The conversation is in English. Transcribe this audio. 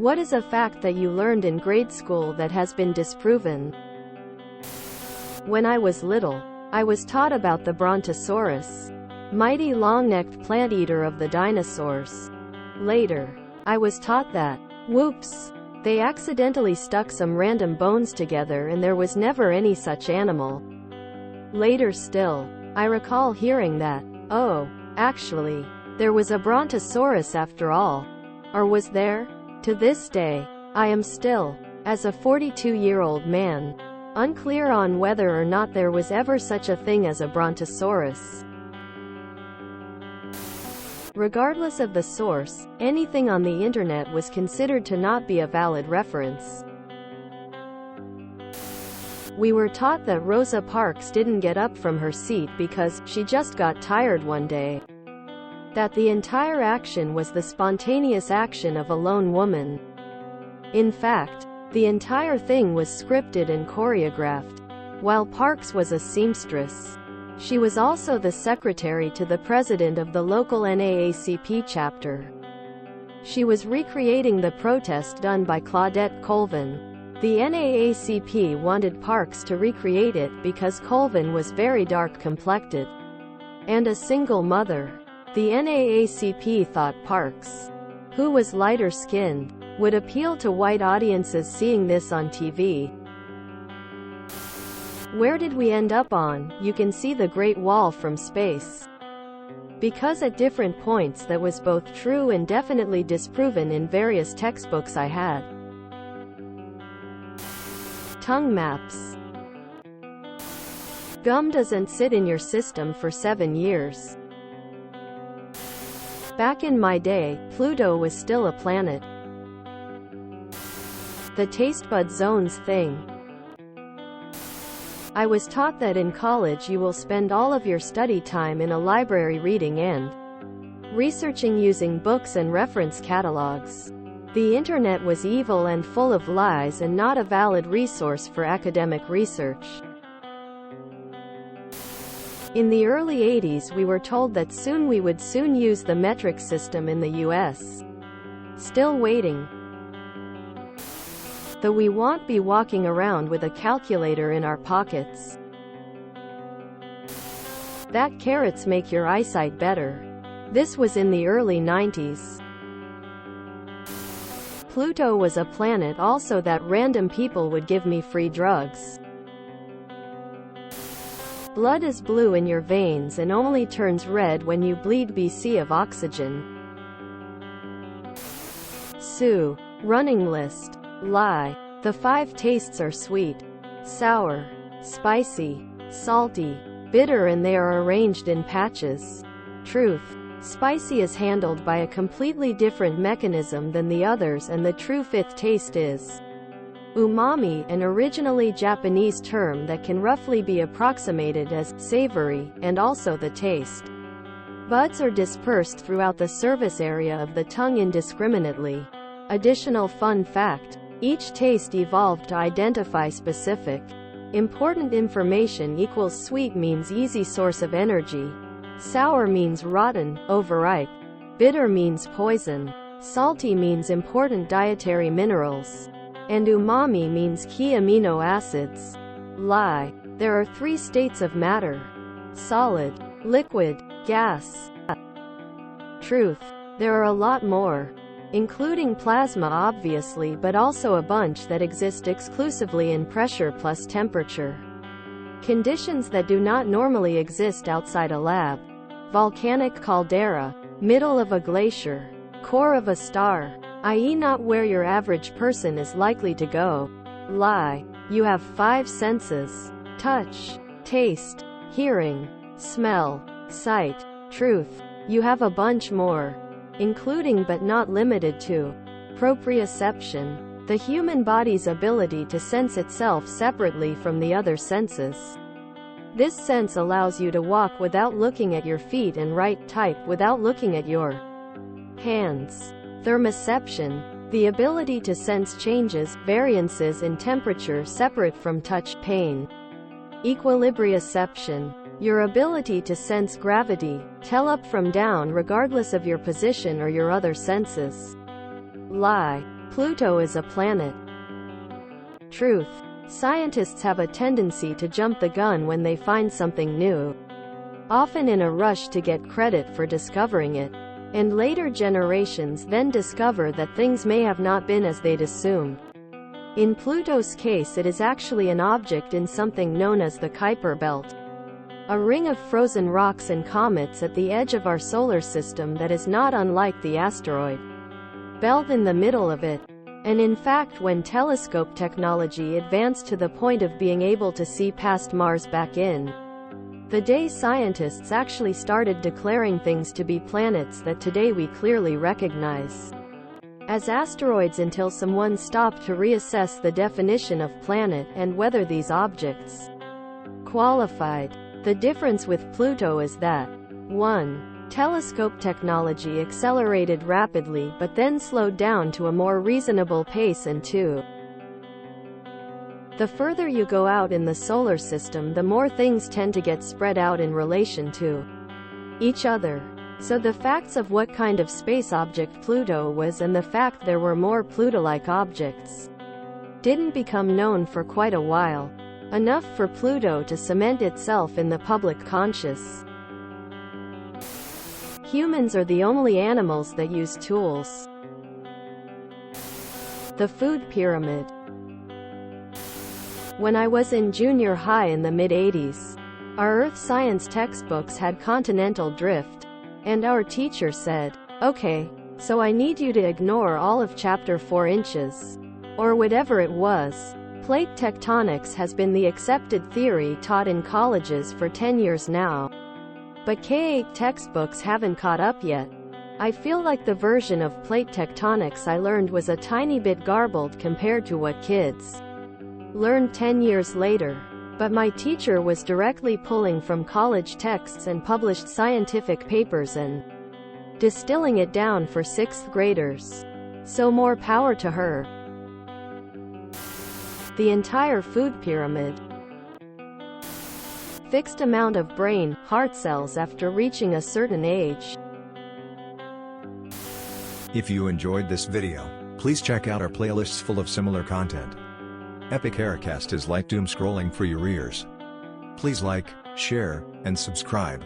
What is a fact that you learned in grade school that has been disproven? When I was little, I was taught about the Brontosaurus, mighty long-necked plant-eater of the dinosaurs. Later, I was taught that, whoops, they accidentally stuck some random bones together and there was never any such animal. Later still, I recall hearing that, oh, actually, there was a Brontosaurus after all. Or was there? To this day, I am still, as a 42-year-old man, unclear on whether or not there was ever such a thing as a Brontosaurus. Regardless of the source, anything on the internet was considered to not be a valid reference. We were taught that Rosa Parks didn't get up from her seat because she just got tired one day. That the entire action was the spontaneous action of a lone woman. In fact, the entire thing was scripted and choreographed. While Parks was a seamstress, she was also the secretary to the president of the local NAACP chapter. She was recreating the protest done by Claudette Colvin. The NAACP wanted Parks to recreate it because Colvin was very dark-complected and a single mother. The NAACP thought Parks, who was lighter-skinned, would appeal to white audiences seeing this on TV. Where did we end up on? You can see the Great Wall from space. Because at different points that was both true and definitely disproven in various textbooks I had. Tongue maps. Gum doesn't sit in your system for 7 years. Back in my day, Pluto was still a planet. The taste bud zones thing. I was taught that in college you will spend all of your study time in a library reading and researching using books and reference catalogs. The internet was evil and full of lies and not a valid resource for academic research. In the early 80s we were told that we would soon use the metric system in the US. Still waiting. Though we won't be walking around with a calculator in our pockets. That carrots make your eyesight better. This was in the early 90s. Pluto was a planet also that random people would give me free drugs. Blood is blue in your veins and only turns red when you bleed BC of oxygen. Sue. Running list. Lie. The 5 tastes are sweet, sour, spicy, salty, bitter, and they are arranged in patches. Truth. Spicy is handled by a completely different mechanism than the others, and the true 5th taste is umami, an originally Japanese term that can roughly be approximated as savory, and also the taste buds are dispersed throughout the surface area of the tongue indiscriminately. Additional fun fact. Each taste evolved to identify specific, important information. Equals sweet means easy source of energy. Sour means rotten, overripe. Bitter means poison. Salty means important dietary minerals. And umami means key amino acids. Lie. There are 3 states of matter: solid, liquid, gas. Truth. There are a lot more, including plasma obviously, but also a bunch that exist exclusively in pressure plus temperature. Conditions that do not normally exist outside a lab. Volcanic caldera, middle of a glacier, core of a star, i.e. not where your average person is likely to go. Lie. You have 5 senses: touch, taste, hearing, smell, sight. Truth. You have a bunch more, including but not limited to proprioception, the human body's ability to sense itself separately from the other senses. This sense allows you to walk without looking at your feet and write, type without looking at your hands. Thermoception, the ability to sense changes, variances in temperature separate from touch, pain. Equilibrioception, your ability to sense gravity, tell up from down regardless of your position or your other senses. Lie. Pluto is a planet. Truth. Scientists have a tendency to jump the gun when they find something new, often in a rush to get credit for discovering it, and later generations then discover that things may have not been as they'd assumed. In Pluto's case, it is actually an object in something known as the Kuiper Belt, a ring of frozen rocks and comets at the edge of our solar system that is not unlike the asteroid belt in the middle of it. And in fact, when telescope technology advanced to the point of being able to see past Mars back in the day, scientists actually started declaring things to be planets that today we clearly recognize as asteroids until someone stopped to reassess the definition of planet and whether these objects qualified. The difference with Pluto is that 1. Telescope technology accelerated rapidly but then slowed down to a more reasonable pace, and 2. The further you go out in the solar system, the more things tend to get spread out in relation to each other. So the facts of what kind of space object Pluto was and the fact there were more Pluto-like objects didn't become known for quite a while, enough for Pluto to cement itself in the public conscious. Humans are the only animals that use tools. The food pyramid. When I was in junior high in the mid-80s, our earth science textbooks had continental drift, and our teacher said, "Okay, so I need you to ignore all of chapter 4 inches," or whatever it was. Plate tectonics has been the accepted theory taught in colleges for 10 years now. But K-8 textbooks haven't caught up yet. I feel like the version of plate tectonics I learned was a tiny bit garbled compared to what kids learned 10 years later. But my teacher was directly pulling from college texts and published scientific papers and distilling it down for 6th graders. So more power to her. The entire food pyramid. Fixed amount of brain, heart cells after reaching a certain age. If you enjoyed this video, please check out our playlists full of similar content. Epic Aircast is like doom scrolling for your ears. Please like, share, and subscribe.